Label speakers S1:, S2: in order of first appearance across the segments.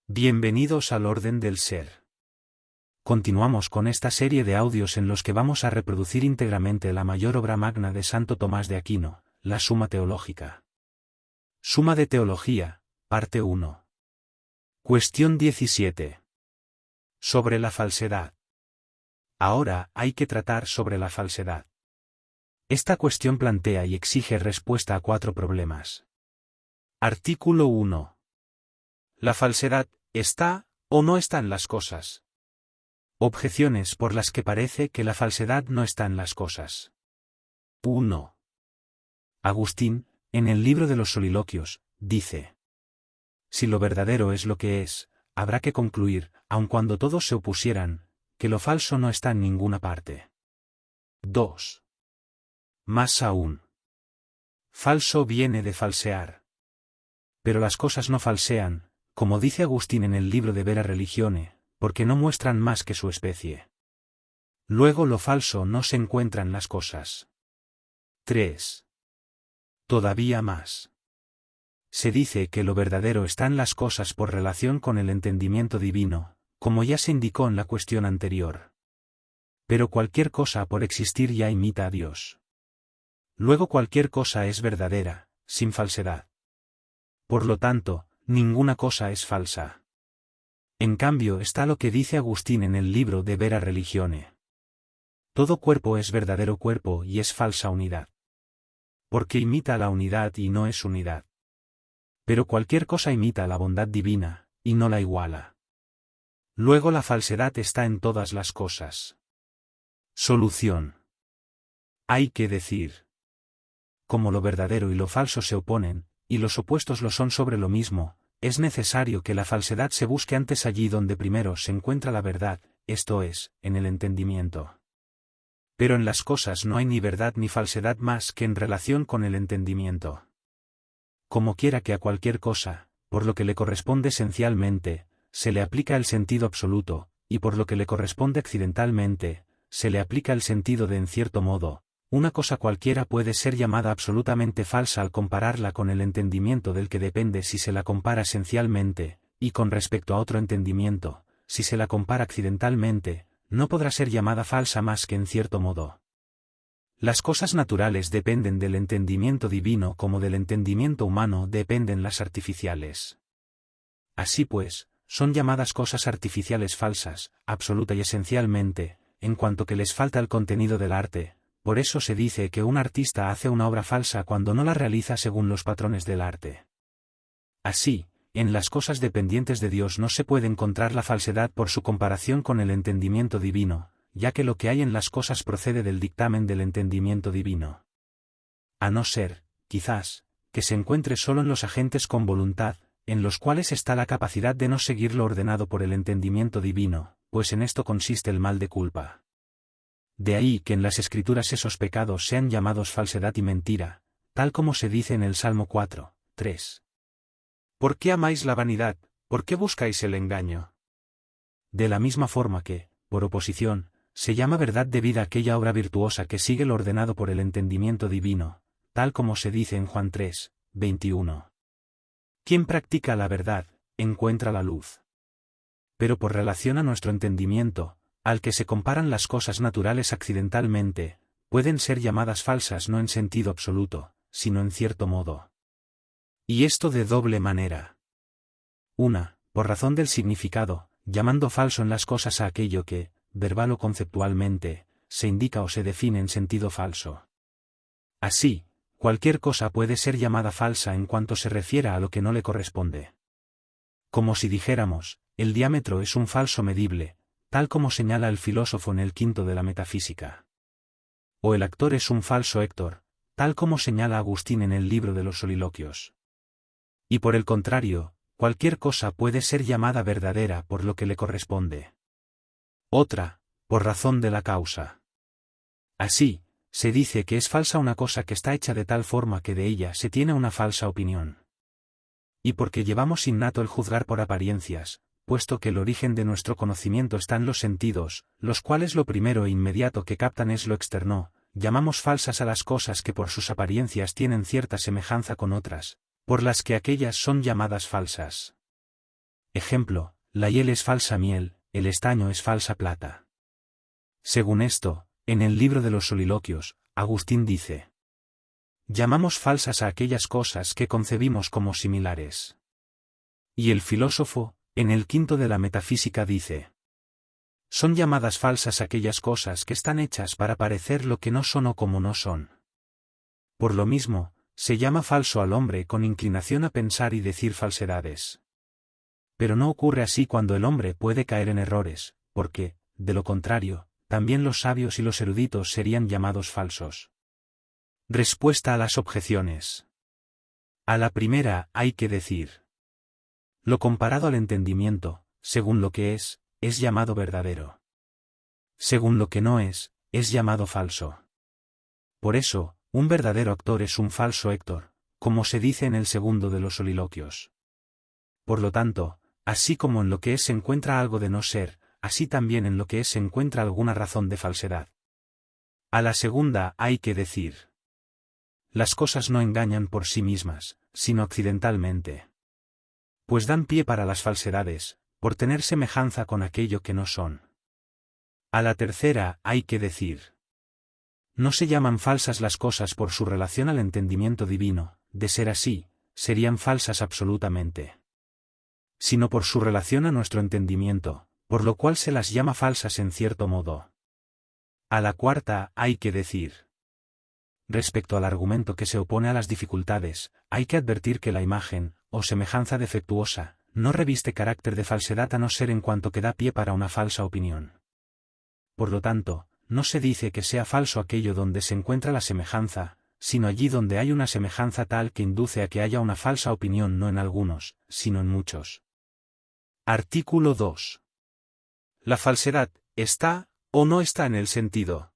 S1: Bienvenidos al orden del ser. Continuamos con esta serie de audios en los que vamos a reproducir íntegramente la mayor obra magna de Santo Tomás de Aquino, la Suma Teológica. Suma de Teología, parte 1. Cuestión 17. Sobre la falsedad. Ahora hay que tratar sobre la falsedad. Esta cuestión plantea y exige respuesta a 4 problemas. Artículo 1. ¿La falsedad está o no está en las cosas? Objeciones por las que parece que la falsedad no está en las cosas. 1. Agustín, en el libro de los Soliloquios, dice: si lo verdadero es lo que es, habrá que concluir, aun cuando todos se opusieran, que lo falso no está en ninguna parte. 2. Más aún. Falso viene de falsear. Pero las cosas no falsean, como dice Agustín en el libro de Vera Religione, porque no muestran más que su especie. Luego lo falso no se encuentra en las cosas. 3. Todavía más. Se dice que lo verdadero está en las cosas por relación con el entendimiento divino, como ya se indicó en la cuestión anterior. Pero cualquier cosa por existir ya imita a Dios. Luego cualquier cosa es verdadera, sin falsedad. Por lo tanto, ninguna cosa es falsa. En cambio está lo que dice Agustín en el libro de Vera Religione. Todo cuerpo es verdadero cuerpo y es falsa unidad. Porque imita la unidad y no es unidad. Pero cualquier cosa imita la bondad divina, y no la iguala. Luego la falsedad está en todas las cosas. Solución. Hay que decir: como lo verdadero y lo falso se oponen, y los opuestos lo son sobre lo mismo, es necesario que la falsedad se busque antes allí donde primero se encuentra la verdad, esto es, en el entendimiento. Pero en las cosas no hay ni verdad ni falsedad más que en relación con el entendimiento. Como quiera que a cualquier cosa, por lo que le corresponde esencialmente, se le aplica el sentido absoluto, y por lo que le corresponde accidentalmente, se le aplica el sentido de en cierto modo, una cosa cualquiera puede ser llamada absolutamente falsa al compararla con el entendimiento del que depende si se la compara esencialmente, y con respecto a otro entendimiento, si se la compara accidentalmente, no podrá ser llamada falsa más que en cierto modo. Las cosas naturales dependen del entendimiento divino como del entendimiento humano dependen las artificiales. Así pues, son llamadas cosas artificiales falsas, absoluta y esencialmente, en cuanto que les falta el contenido del arte. Por eso se dice que un artista hace una obra falsa cuando no la realiza según los patrones del arte. Así, en las cosas dependientes de Dios no se puede encontrar la falsedad por su comparación con el entendimiento divino, ya que lo que hay en las cosas procede del dictamen del entendimiento divino. A no ser, quizás, que se encuentre solo en los agentes con voluntad, en los cuales está la capacidad de no seguir lo ordenado por el entendimiento divino, pues en esto consiste el mal de culpa. De ahí que en las Escrituras esos pecados sean llamados falsedad y mentira, tal como se dice en el Salmo 4, 3. ¿Por qué amáis la vanidad? ¿Por qué buscáis el engaño? De la misma forma que, por oposición, se llama verdad debida aquella obra virtuosa que sigue lo ordenado por el entendimiento divino, tal como se dice en Juan 3, 21. Quien practica la verdad, encuentra la luz. Pero por relación a nuestro entendimiento, al que se comparan las cosas naturales accidentalmente, pueden ser llamadas falsas no en sentido absoluto, sino en cierto modo. Y esto de doble manera. 1. Por razón del significado, llamando falso en las cosas a aquello que, verbal o conceptualmente, se indica o se define en sentido falso. Así, cualquier cosa puede ser llamada falsa en cuanto se refiera a lo que no le corresponde. Como si dijéramos, el diámetro es un falso medible, tal como señala el filósofo en el quinto de la metafísica. O el actor es un falso Héctor, tal como señala Agustín en el libro de los Soliloquios. Y por el contrario, cualquier cosa puede ser llamada verdadera por lo que le corresponde. Otra, por razón de la causa. Así, se dice que es falsa una cosa que está hecha de tal forma que de ella se tiene una falsa opinión. Y porque llevamos innato el juzgar por apariencias, puesto que el origen de nuestro conocimiento está en los sentidos, los cuales lo primero e inmediato que captan es lo externo, llamamos falsas a las cosas que por sus apariencias tienen cierta semejanza con otras, por las que aquellas son llamadas falsas. Ejemplo, la hiel es falsa miel, el estaño es falsa plata. Según esto, en el libro de los Soliloquios, Agustín dice: llamamos falsas a aquellas cosas que concebimos como similares. Y el filósofo, en el quinto de la Metafísica dice: son llamadas falsas aquellas cosas que están hechas para parecer lo que no son o como no son. Por lo mismo, se llama falso al hombre con inclinación a pensar y decir falsedades. Pero no ocurre así cuando el hombre puede caer en errores, porque, de lo contrario, también los sabios y los eruditos serían llamados falsos. Respuesta a las objeciones. A la primera hay que decir: lo comparado al entendimiento, según lo que es llamado verdadero. Según lo que no es llamado falso. Por eso, un verdadero actor es un falso Héctor, como se dice en el segundo de los Soliloquios. Por lo tanto, así como en lo que es se encuentra algo de no ser, así también en lo que es se encuentra alguna razón de falsedad. A la segunda hay que decir: las cosas no engañan por sí mismas, sino accidentalmente. Pues dan pie para las falsedades, por tener semejanza con aquello que no son. A la tercera hay que decir: no se llaman falsas las cosas por su relación al entendimiento divino, de ser así, serían falsas absolutamente. Sino por su relación a nuestro entendimiento, por lo cual se las llama falsas en cierto modo. A la cuarta hay que decir: respecto al argumento que se opone a las dificultades, hay que advertir que la imagen, o semejanza defectuosa, no reviste carácter de falsedad a no ser en cuanto que da pie para una falsa opinión. Por lo tanto, no se dice que sea falso aquello donde se encuentra la semejanza, sino allí donde hay una semejanza tal que induce a que haya una falsa opinión no en algunos, sino en muchos. Artículo 2. La falsedad, ¿está o no está en el sentido?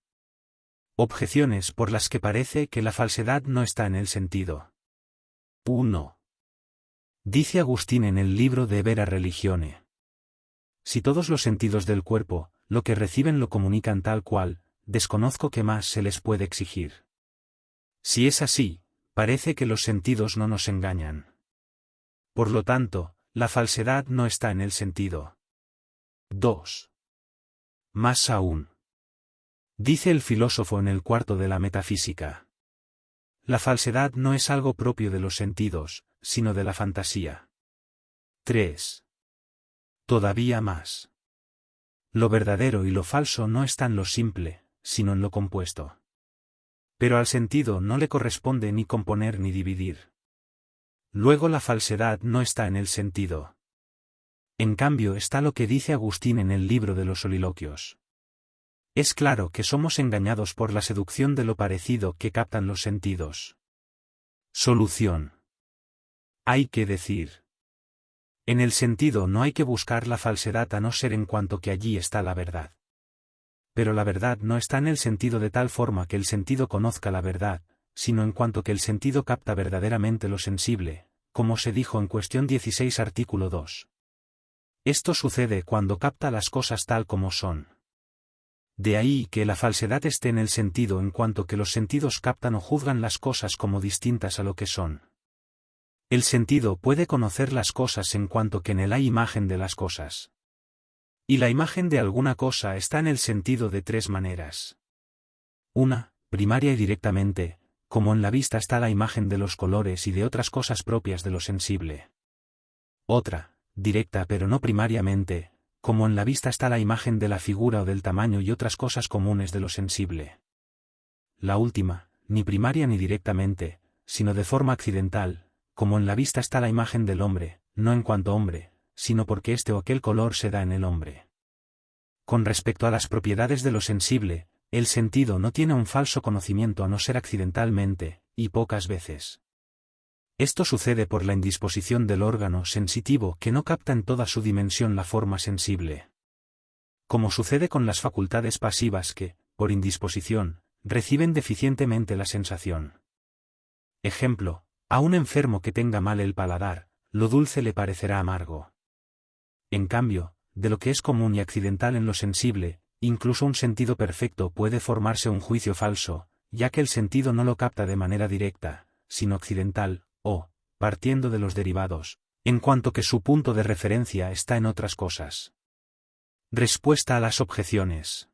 S1: Objeciones por las que parece que la falsedad no está en el sentido. 1. Dice Agustín en el libro de Vera Religione: si todos los sentidos del cuerpo, lo que reciben lo comunican tal cual, desconozco qué más se les puede exigir. Si es así, parece que los sentidos no nos engañan. Por lo tanto, la falsedad no está en el sentido. 2. Más aún. Dice el filósofo en el cuarto de la Metafísica: la falsedad no es algo propio de los sentidos, sino de la fantasía. 3. Todavía más. Lo verdadero y lo falso no está en lo simple, sino en lo compuesto. Pero al sentido no le corresponde ni componer ni dividir. Luego la falsedad no está en el sentido. En cambio está lo que dice Agustín en el libro de los Soliloquios. Es claro que somos engañados por la seducción de lo parecido que captan los sentidos. Solución. Hay que decir: en el sentido no hay que buscar la falsedad a no ser en cuanto que allí está la verdad. Pero la verdad no está en el sentido de tal forma que el sentido conozca la verdad, sino en cuanto que el sentido capta verdaderamente lo sensible, como se dijo en cuestión 16 artículo 2. Esto sucede cuando capta las cosas tal como son. De ahí que la falsedad esté en el sentido en cuanto que los sentidos captan o juzgan las cosas como distintas a lo que son. El sentido puede conocer las cosas en cuanto que en él hay imagen de las cosas. Y la imagen de alguna cosa está en el sentido de tres maneras. Una, primaria y directamente, como en la vista está la imagen de los colores y de otras cosas propias de lo sensible. Otra, directa pero no primariamente, como en la vista está la imagen de la figura o del tamaño y otras cosas comunes de lo sensible. La última, ni primaria ni directamente, sino de forma accidental, como en la vista está la imagen del hombre, no en cuanto hombre, sino porque este o aquel color se da en el hombre. Con respecto a las propiedades de lo sensible, el sentido no tiene un falso conocimiento a no ser accidentalmente, y pocas veces. Esto sucede por la indisposición del órgano sensitivo que no capta en toda su dimensión la forma sensible. Como sucede con las facultades pasivas que, por indisposición, reciben deficientemente la sensación. Ejemplo: a un enfermo que tenga mal el paladar, lo dulce le parecerá amargo. En cambio, de lo que es común y accidental en lo sensible, incluso un sentido perfecto puede formarse un juicio falso, ya que el sentido no lo capta de manera directa, sino accidental, o, partiendo de los derivados, en cuanto que su punto de referencia está en otras cosas. Respuesta a las objeciones.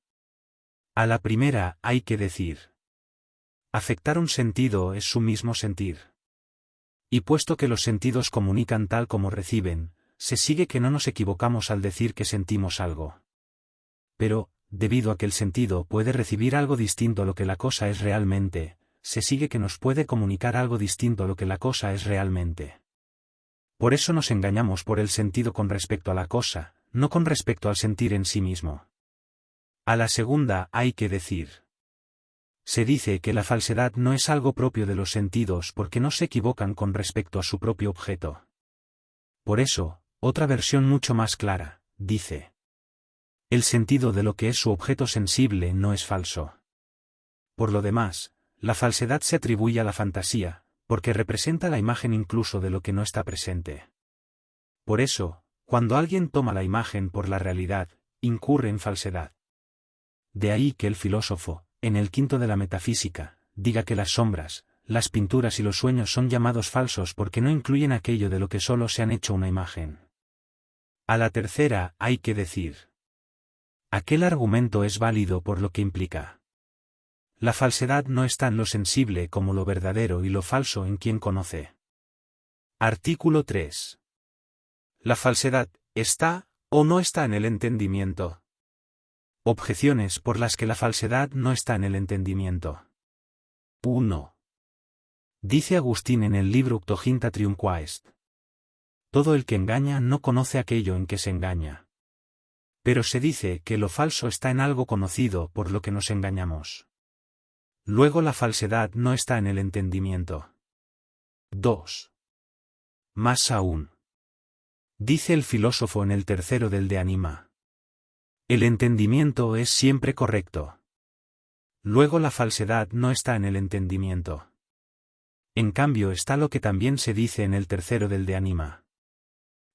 S1: A la primera hay que decir: afectar un sentido es su mismo sentir. Y puesto que los sentidos comunican tal como reciben, se sigue que no nos equivocamos al decir que sentimos algo. Pero, debido a que el sentido puede recibir algo distinto a lo que la cosa es realmente, se sigue que nos puede comunicar algo distinto a lo que la cosa es realmente. Por eso nos engañamos por el sentido con respecto a la cosa, no con respecto al sentir en sí mismo. A la segunda hay que decir: se dice que la falsedad no es algo propio de los sentidos porque no se equivocan con respecto a su propio objeto. Por eso, otra versión mucho más clara, dice: el sentido de lo que es su objeto sensible no es falso. Por lo demás, la falsedad se atribuye a la fantasía, porque representa la imagen incluso de lo que no está presente. Por eso, cuando alguien toma la imagen por la realidad, incurre en falsedad. De ahí que el filósofo, en el quinto de la metafísica, diga que las sombras, las pinturas y los sueños son llamados falsos porque no incluyen aquello de lo que solo se han hecho una imagen. A la tercera hay que decir: aquel argumento es válido por lo que implica. La falsedad no está en lo sensible como lo verdadero y lo falso en quien conoce. Artículo 3. La falsedad, ¿está o no está en el entendimiento? Objeciones por las que la falsedad no está en el entendimiento. 1. Dice Agustín en el libro Octoginta Triumquaest: todo el que engaña no conoce aquello en que se engaña. Pero se dice que lo falso está en algo conocido por lo que nos engañamos. Luego la falsedad no está en el entendimiento. 2. Más aún. Dice el filósofo en el tercero del De Anima: el entendimiento es siempre correcto. Luego la falsedad no está en el entendimiento. En cambio está lo que también se dice en el tercero del De Anima: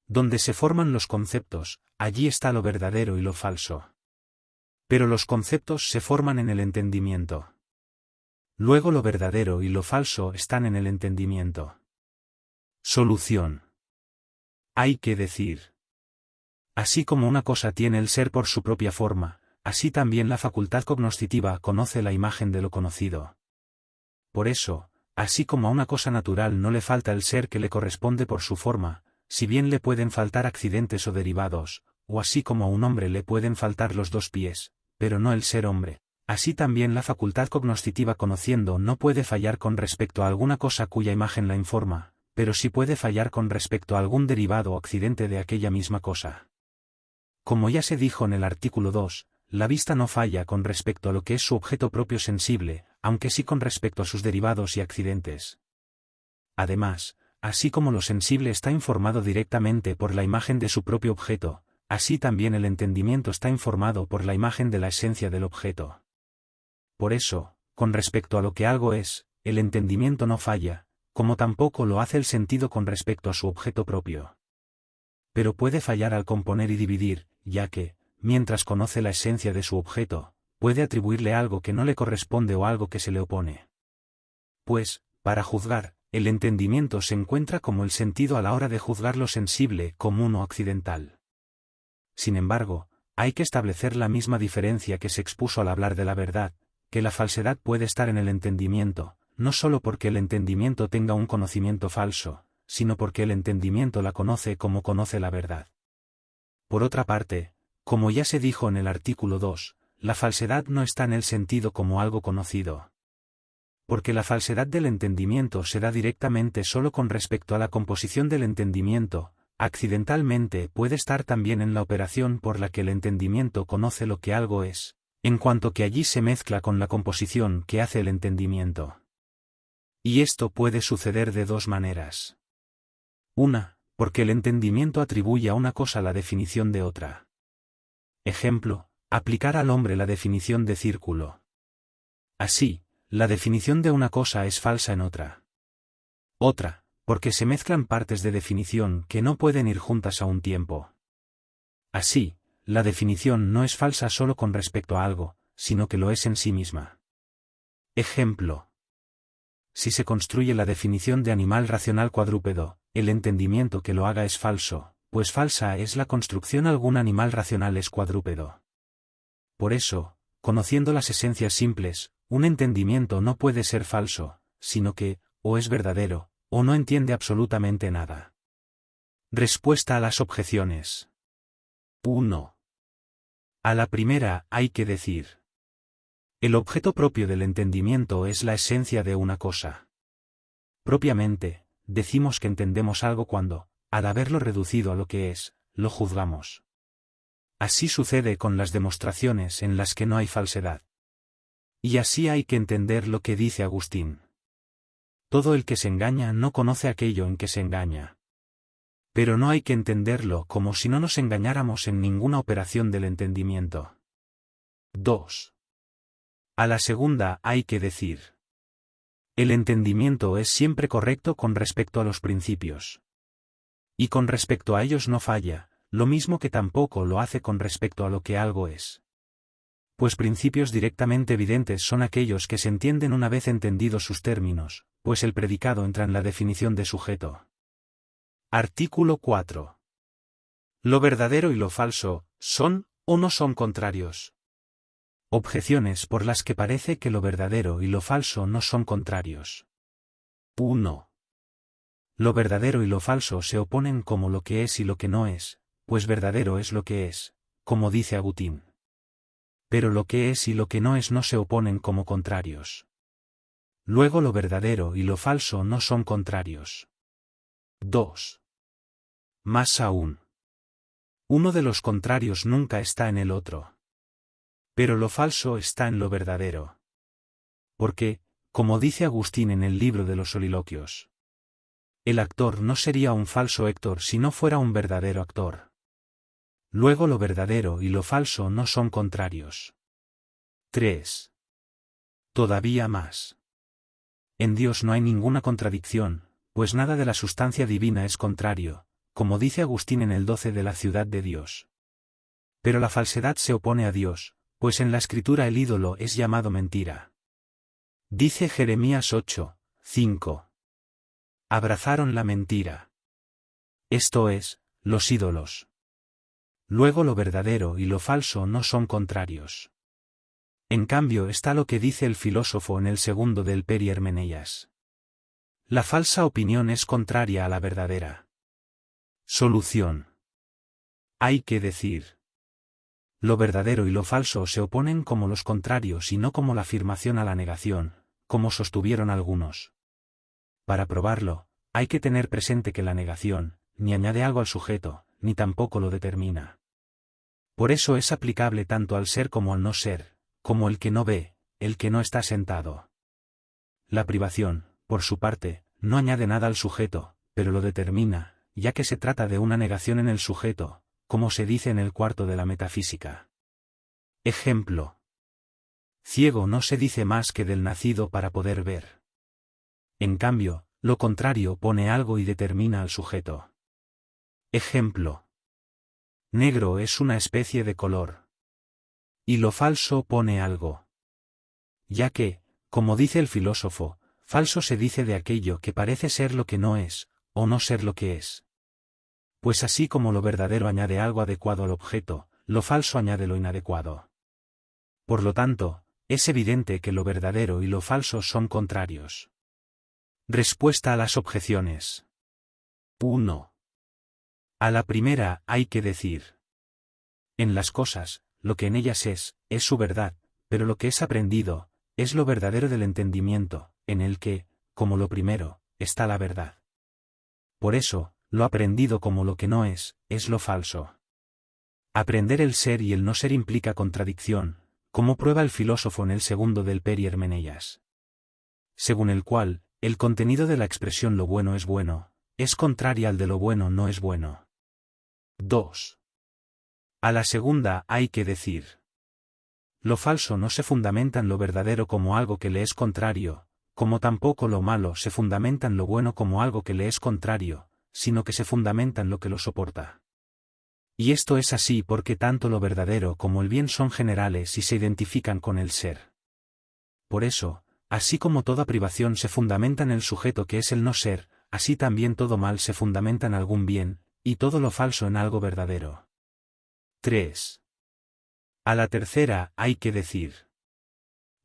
S1: donde se forman los conceptos, allí está lo verdadero y lo falso. Pero los conceptos se forman en el entendimiento. Luego lo verdadero y lo falso están en el entendimiento. Solución. Hay que decir: así como una cosa tiene el ser por su propia forma, así también la facultad cognoscitiva conoce la imagen de lo conocido. Por eso, así como a una cosa natural no le falta el ser que le corresponde por su forma, si bien le pueden faltar accidentes o derivados, o así como a un hombre le pueden faltar los dos pies, pero no el ser hombre, así también la facultad cognoscitiva conociendo no puede fallar con respecto a alguna cosa cuya imagen la informa, pero sí puede fallar con respecto a algún derivado o accidente de aquella misma cosa. Como ya se dijo en el artículo 2, la vista no falla con respecto a lo que es su objeto propio sensible, aunque sí con respecto a sus derivados y accidentes. Además, así como lo sensible está informado directamente por la imagen de su propio objeto, así también el entendimiento está informado por la imagen de la esencia del objeto. Por eso, con respecto a lo que algo es, el entendimiento no falla, como tampoco lo hace el sentido con respecto a su objeto propio. Pero puede fallar al componer y dividir, ya que, mientras conoce la esencia de su objeto, puede atribuirle algo que no le corresponde o algo que se le opone. Pues, para juzgar, el entendimiento se encuentra como el sentido a la hora de juzgar lo sensible, común o accidental. Sin embargo, hay que establecer la misma diferencia que se expuso al hablar de la verdad, que la falsedad puede estar en el entendimiento, no solo porque el entendimiento tenga un conocimiento falso, sino porque el entendimiento la conoce como conoce la verdad. Por otra parte, como ya se dijo en el artículo 2, la falsedad no está en el sentido como algo conocido. Porque la falsedad del entendimiento se da directamente solo con respecto a la composición del entendimiento, accidentalmente puede estar también en la operación por la que el entendimiento conoce lo que algo es, en cuanto que allí se mezcla con la composición que hace el entendimiento. Y esto puede suceder de dos maneras. Una, porque el entendimiento atribuye a una cosa la definición de otra. Ejemplo, aplicar al hombre la definición de círculo. Así, la definición de una cosa es falsa en otra. Otra, porque se mezclan partes de definición que no pueden ir juntas a un tiempo. Así, la definición no es falsa solo con respecto a algo, sino que lo es en sí misma. Ejemplo. Si se construye la definición de animal racional cuadrúpedo, el entendimiento que lo haga es falso, pues falsa es la construcción. Algún animal racional es cuadrúpedo. Por eso, conociendo las esencias simples, un entendimiento no puede ser falso, sino que, o es verdadero, o no entiende absolutamente nada. Respuesta a las objeciones. 1. A la primera hay que decir: el objeto propio del entendimiento es la esencia de una cosa. Propiamente, decimos que entendemos algo cuando, al haberlo reducido a lo que es, lo juzgamos. Así sucede con las demostraciones en las que no hay falsedad. Y así hay que entender lo que dice Agustín. Todo el que se engaña no conoce aquello en que se engaña. Pero no hay que entenderlo como si no nos engañáramos en ninguna operación del entendimiento. 2. A la segunda hay que decir: el entendimiento es siempre correcto con respecto a los principios. Y con respecto a ellos no falla, lo mismo que tampoco lo hace con respecto a lo que algo es. Pues principios directamente evidentes son aquellos que se entienden una vez entendidos sus términos, pues el predicado entra en la definición de sujeto. Artículo 4. Lo verdadero y lo falso, ¿son o no son contrarios? Objeciones por las que parece que lo verdadero y lo falso no son contrarios. 1. Lo verdadero y lo falso se oponen como lo que es y lo que no es, pues verdadero es lo que es, como dice Agustín. Pero lo que es y lo que no es no se oponen como contrarios. Luego lo verdadero y lo falso no son contrarios. 2. Más aún. Uno de los contrarios nunca está en el otro. Pero lo falso está en lo verdadero. Porque, como dice Agustín en el libro de los Soliloquios, el actor no sería un falso Héctor si no fuera un verdadero actor. Luego lo verdadero y lo falso no son contrarios. 3. Todavía más. En Dios no hay ninguna contradicción, pues nada de la sustancia divina es contrario, como dice Agustín en el 12 de la ciudad de Dios. Pero la falsedad se opone a Dios, pues en la Escritura el ídolo es llamado mentira. Dice Jeremías 8, 5. Abrazaron la mentira. Esto es, los ídolos. Luego lo verdadero y lo falso no son contrarios. En cambio está lo que dice el filósofo en el segundo del Peri Hermeneias. La falsa opinión es contraria a la verdadera. Solución. Hay que decir: lo verdadero y lo falso se oponen como los contrarios y no como la afirmación a la negación, como sostuvieron algunos. Para probarlo, hay que tener presente que la negación, ni añade algo al sujeto, ni tampoco lo determina. Por eso es aplicable tanto al ser como al no ser, como el que no ve, el que no está sentado. La privación, por su parte, no añade nada al sujeto, pero lo determina, ya que se trata de una negación en el sujeto, como se dice en el cuarto de la metafísica. Ejemplo. Ciego no se dice más que del nacido para poder ver. En cambio, lo contrario pone algo y determina al sujeto. Ejemplo. Negro es una especie de color. Y lo falso pone algo. Ya que, como dice el filósofo, falso se dice de aquello que parece ser lo que no es, o no ser lo que es. Pues así como lo verdadero añade algo adecuado al objeto, lo falso añade lo inadecuado. Por lo tanto, es evidente que lo verdadero y lo falso son contrarios. Respuesta a las objeciones. 1. A la primera hay que decir: en las cosas, lo que en ellas es su verdad, pero lo que es aprendido, es lo verdadero del entendimiento, en el que, como lo primero, está la verdad. Por eso, lo aprendido como lo que no es lo falso. Aprender el ser y el no ser implica contradicción, como prueba el filósofo en el segundo del Peri Hermeneias. Según el cual, el contenido de la expresión lo bueno, es contraria al de lo bueno no es bueno. 2. A la segunda hay que decir: lo falso no se fundamenta en lo verdadero como algo que le es contrario, como tampoco lo malo se fundamenta en lo bueno como algo que le es contrario, sino que se fundamenta en lo que lo soporta. Y esto es así porque tanto lo verdadero como el bien son generales y se identifican con el ser. Por eso, así como toda privación se fundamenta en el sujeto que es el no ser, así también todo mal se fundamenta en algún bien, y todo lo falso en algo verdadero. 3. A la tercera hay que decir.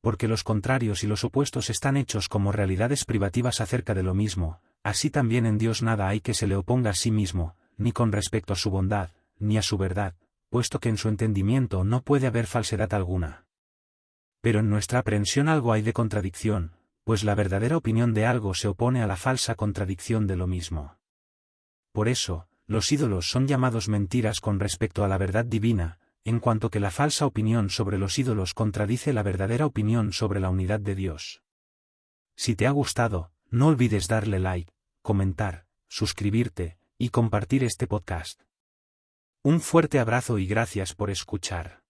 S1: Porque los contrarios y los opuestos están hechos como realidades privativas acerca de lo mismo, así también en Dios nada hay que se le oponga a sí mismo, ni con respecto a su bondad, ni a su verdad, puesto que en su entendimiento no puede haber falsedad alguna. Pero en nuestra aprehensión algo hay de contradicción, pues la verdadera opinión de algo se opone a la falsa contradicción de lo mismo. Por eso, los ídolos son llamados mentiras con respecto a la verdad divina, en cuanto que la falsa opinión sobre los ídolos contradice la verdadera opinión sobre la unidad de Dios. Si te ha gustado, no olvides darle like, comentar, suscribirte, y compartir este podcast. Un fuerte abrazo y gracias por escuchar.